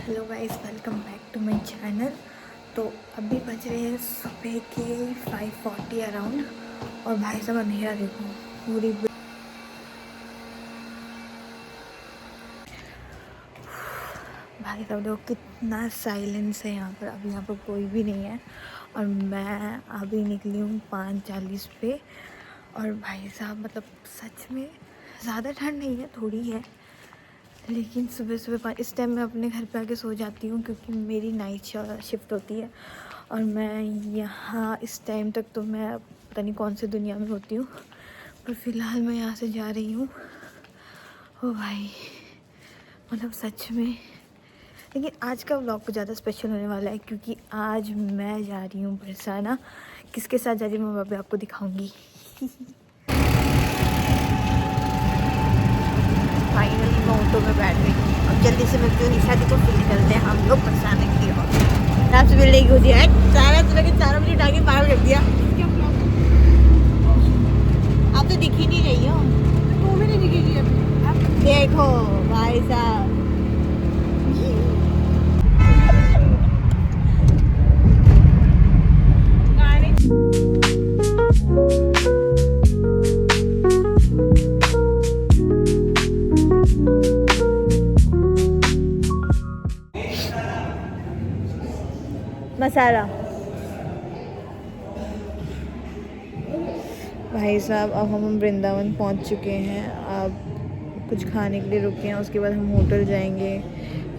Hello guys, welcome back to my channel. तो अभी बज रहे हैं सुबह के 5:40 अराउंड और भाई साहब अंधेरा देखो पूरी। भाई साहब देखो कितना साइलेंस है यहाँ पर। अभी यहाँ पर कोई भी नहीं है और मैं अभी निकली हूँ 5:40 पे। और भाई साहब मतलब सच में ज़्यादा ठंड नहीं है, थोड़ी है, लेकिन सुबह सुबह इस टाइम मैं अपने घर पे आके सो जाती हूँ क्योंकि मेरी नाइट शिफ्ट होती है। और मैं यहाँ इस टाइम तक तो मैं पता नहीं कौन सी दुनिया में होती हूँ, पर फ़िलहाल मैं यहाँ से जा रही हूँ। ओ भाई मतलब सच में। लेकिन आज का व्लॉग कुछ ज़्यादा स्पेशल होने वाला है क्योंकि आज मैं जा रही हूँ बरसाना। किसके साथ जा रही हूँ मैं अभी आपको दिखाऊँगी। फाइनली मैं ऑटो में बैठ गई हूँ। अब जल्दी से मिलती हूँ निशा दी को, फिर निकलते हैं हम लोग बरसाने के लिए। आपसे मिलने की होती है सारा सुबह के 4 बजे उठा के पागल कर दिया। आप तो दिख ही नहीं रही हो। वो भी नहीं दिखेगी अभी। देखो भाई साहब, मसाला। भाई साहब अब हम वृंदावन पहुंच चुके हैं। अब कुछ खाने के लिए रुके हैं, उसके बाद हम होटल जाएंगे,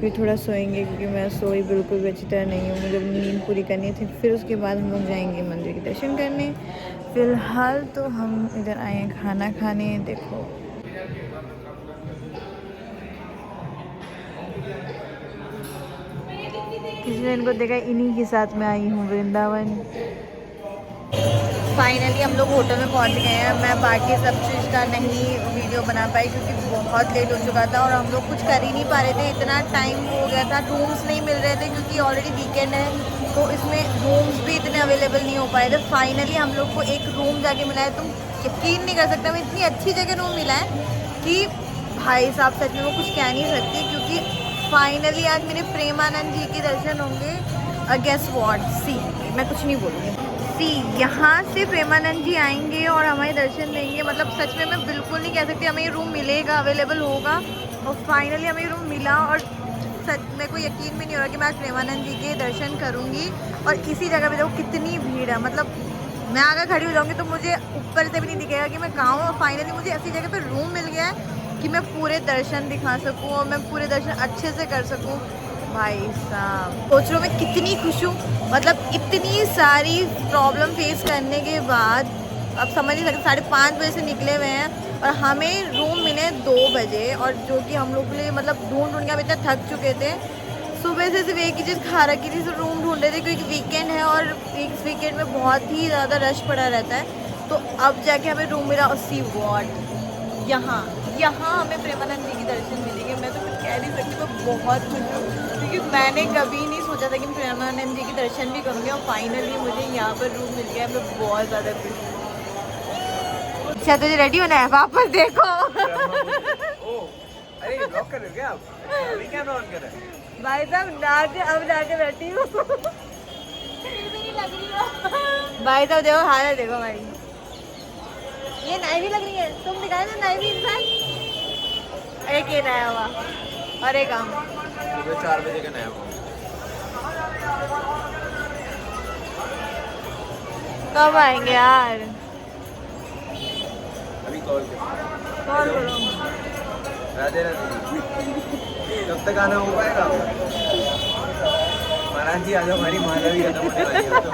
फिर थोड़ा सोएंगे क्योंकि मैं सोई बिल्कुल भी अच्छी तरह नहीं हूँ। मुझे नींद पूरी करनी थी। फिर उसके बाद हम लोग जाएंगे मंदिर के दर्शन करने। फ़िलहाल तो हम इधर आए हैं खाना खाने। देखो किसी ने इनको देखा, इन्हीं के साथ में आई हूँ वृंदावन। फाइनली हम लोग होटल में पहुंच गए हैं। मैं बाकी सब चीज़ का नहीं वीडियो बना पाई क्योंकि बहुत लेट हो चुका था और हम लोग कुछ कर ही नहीं पा रहे थे, इतना टाइम हो गया था। रूम्स नहीं मिल रहे थे क्योंकि ऑलरेडी वीकेंड है, तो इसमें रूम्स भी इतने अवेलेबल नहीं हो पाए थे। फाइनली हम लोग को एक रूम जाके मिला है। तुम यकीन नहीं कर सकते, हमें इतनी अच्छी जगह रूम मिला है कि भाई साहब सच में वो कुछ कह नहीं सकती। क्योंकि फाइनली आज मेरे प्रेमानंद जी के दर्शन होंगे। गेस व्हाट, सी मैं कुछ नहीं बोलूँगी। सी यहाँ से प्रेमानंद जी आएंगे और हमारे दर्शन देंगे। मतलब सच में मैं बिल्कुल नहीं कह सकती हमें ये रूम मिलेगा, अवेलेबल होगा। और फाइनली हमें ये रूम मिला और सच मेरे को यकीन भी नहीं हो रहा कि मैं आज प्रेमानंद जी के दर्शन करूँगी। और इसी जगह पे देखो कितनी भीड़ है। मतलब मैं अगर खड़ी हो जाऊँगी तो मुझे ऊपर से भी नहीं दिखेगा कि मैं कहाँ हूँ। और फाइनली मुझे ऐसी जगह पे रूम मिल गया है कि मैं पूरे दर्शन दिखा सकूँ और मैं पूरे दर्शन अच्छे से कर सकूँ। भाई साहब सोच रहा हूँ मैं कितनी खुश हूँ। मतलब इतनी सारी प्रॉब्लम फेस करने के बाद अब समझ नहीं सकते, 5:30 बजे से निकले हुए हैं और हमें रूम मिले 2 बजे। और जो कि हम लोग के लिए मतलब ढूंढ के हम इतना थक चुके थे। सुबह से सिर्फ एक ही चीज़ खा रखी थी, सिर्फ रूम ढूंढ रहे थे क्योंकि वीकेंड है और इस वीकेंड में बहुत ही ज़्यादा रश पड़ा रहता है। तो अब जाके हमें रूम मिला। और सी वॉट, यहाँ हमें प्रेमानंद जी के दर्शन मिलेंगे। मैं तो कुछ कह नहीं सकती, मैं बहुत खुश हूँ क्योंकि मैंने कभी नहीं सोचा था कि मैं प्रेमानंद जी के दर्शन भी करूँगी और फाइनली मुझे यहाँ पर रूम मिल गया है। मैं बहुत ज़्यादा खुश हूँ। अच्छा तुझे रेडी होना है, वापस देखो। अरे ब्लॉक कर रहे हो क्या आप? अभी कैमरा ऑन कर रहे हैं? भाई साहब अब जाके बैठी हूँ। भाई साहब देखो हालत देखो हमारी, ये नाइवी लग रही है। तुम दिखाए ना नाइवी इंसान, एक ये नया हुआ और एक हम। सुबह 4 बजे का नया हुआ। कब आएंगे यार? अभी कॉल करो। राधे राधे। कब तक आना हो पाएगा? महाराज जी आज हमारी माला भी खत्म होने वाली है तो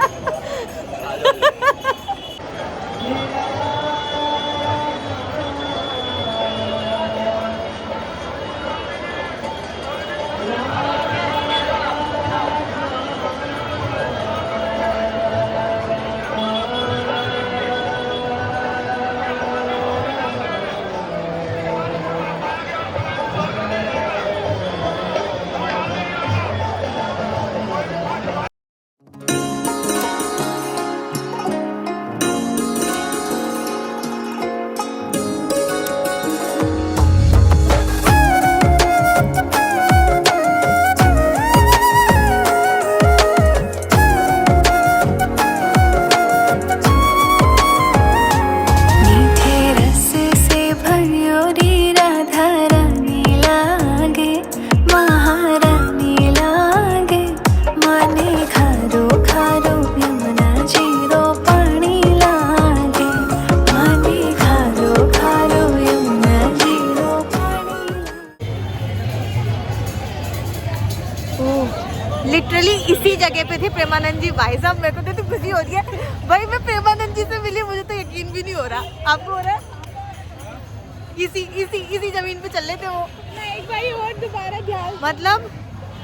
लिटरली इसी जगह पे थे प्रेमानंद जी। भाई साहब मेरे को तो खुशी हो रही है भाई, मैं प्रेमानंद जी से मिली, मुझे तो यकीन भी नहीं हो रहा। आपको हो रहा है? इसी जमीन पे चल रहे थे वो। मैं एक बार और दोबारा ध्यान, मतलब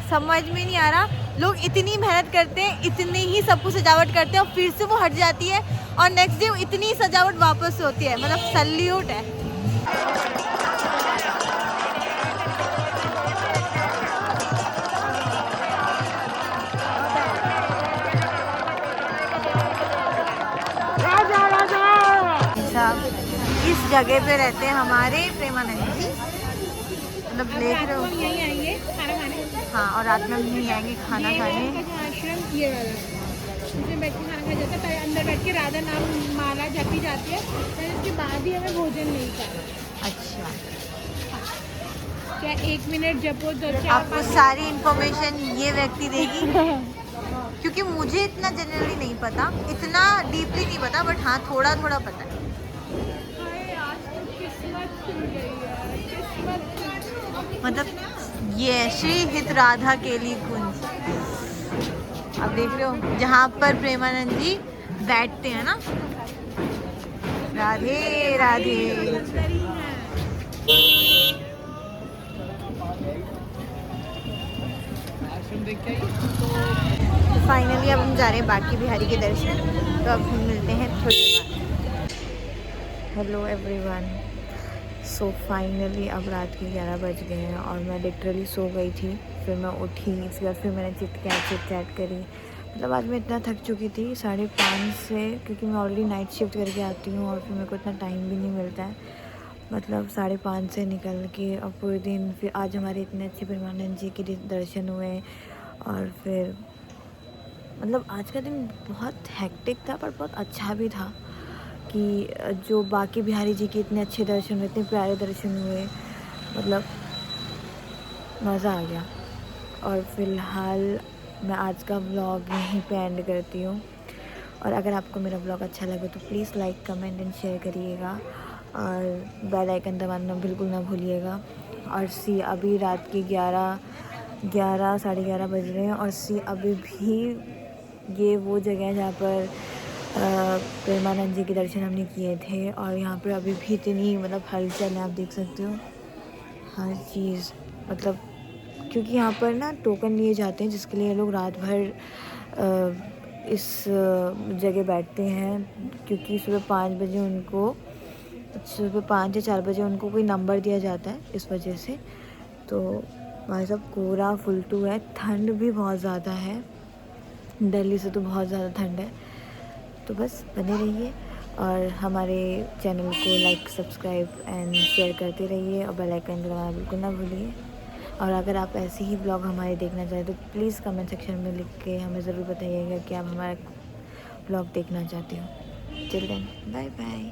समझ में नहीं आ रहा, लोग इतनी मेहनत करते हैं, इतनी ही सब कुछ सजावट करते हैं और फिर से वो हट जाती है और नेक्स्ट डे इतनी सजावट वापस से होती है। मतलब सल्यूट है। इस जगह पे रहते हैं हमारे प्रेमानंद जी। मतलब देख रहे हो? यहीं आएंगे खाना खाने। हाँ, और रात में हम यहीं आएंगे खाना खाने। आश्रम ये वाला, इसमें बैठ के खाना खाया जाता है। पहले अंदर बैठ के राधा नाम माला जपी जाती है, फिर इसके बाद ही हमें भोजन मिलता है। अच्छा, क्या 1 मिनट जपो तो आपको सारी इन्फॉर्मेशन ये व्यक्ति देगी? क्योंकि मुझे इतना जनरली नहीं पता, इतना डीपली नहीं पता, बट हाँ थोड़ा थोड़ा पता है। मतलब ये श्री हित राधा केली कुंज, आप देख रहे हो, जहाँ पर प्रेमानंद जी बैठते हैं ना। राधे राधे। फाइनली अब हम जा रहे हैं बाकी बिहारी के दर्शन, तो अब हम मिलते हैं थोड़ी देर बाद। हेलो एवरीवन, सो फाइनली अब रात के 11 बज गए हैं और मैं लिटरली सो गई थी। फिर मैं उठी, इसके बाद फिर मैंने चिट चैट करी। मतलब आज मैं इतना थक चुकी थी 5:30 से, क्योंकि मैं ऑलरेडी नाइट शिफ्ट करके आती हूँ और फिर मेरे को इतना टाइम भी नहीं मिलता है। मतलब 5:30 से निकल के और पूरे दिन, फिर आज हमारे इतने अच्छे प्रेमानंद जी के दर्शन हुए और फिर मतलब आज का दिन बहुत हेक्टिक था पर बहुत अच्छा भी था कि जो बाकी बिहारी जी के इतने अच्छे दर्शन हुए, इतने प्यारे दर्शन हुए, मतलब मज़ा आ गया। और फ़िलहाल मैं आज का व्लॉग यहीं पे एंड करती हूँ। और अगर आपको मेरा व्लॉग अच्छा लगे तो please like comment and share करिएगा और बेल आइकन दबाना बिल्कुल ना भूलिएगा। और अभी रात के 11 साढ़े 11 बज रहे हैं और अभी भी ये वो जगह है जहाँ पर प्रेमानंद जी के दर्शन हमने किए थे और यहाँ पर अभी भी इतनी मतलब हलचल है, आप देख सकते हो हर चीज़। मतलब क्योंकि यहाँ पर ना टोकन लिए जाते हैं जिसके लिए लोग रात भर इस जगह बैठते हैं, क्योंकि सुबह 5 बजे उनको, सुबह 5 या 4 बजे उनको कोई नंबर दिया जाता है, इस वजह से। तो भाई साहब कोहरा फुलटू है, ठंड भी बहुत ज़्यादा है, दिल्ली से तो बहुत ज़्यादा ठंड है। तो बस बने रहिए और हमारे चैनल को लाइक सब्सक्राइब एंड शेयर करते रहिए और बेल आइकन दबाना बिल्कुल ना भूलिए। और अगर आप ऐसे ही ब्लॉग हमारे देखना चाहें तो प्लीज़ कमेंट सेक्शन में लिख के हमें ज़रूर बताइएगा कि आप हमारा ब्लॉग देखना चाहते हो। Till then bye bye.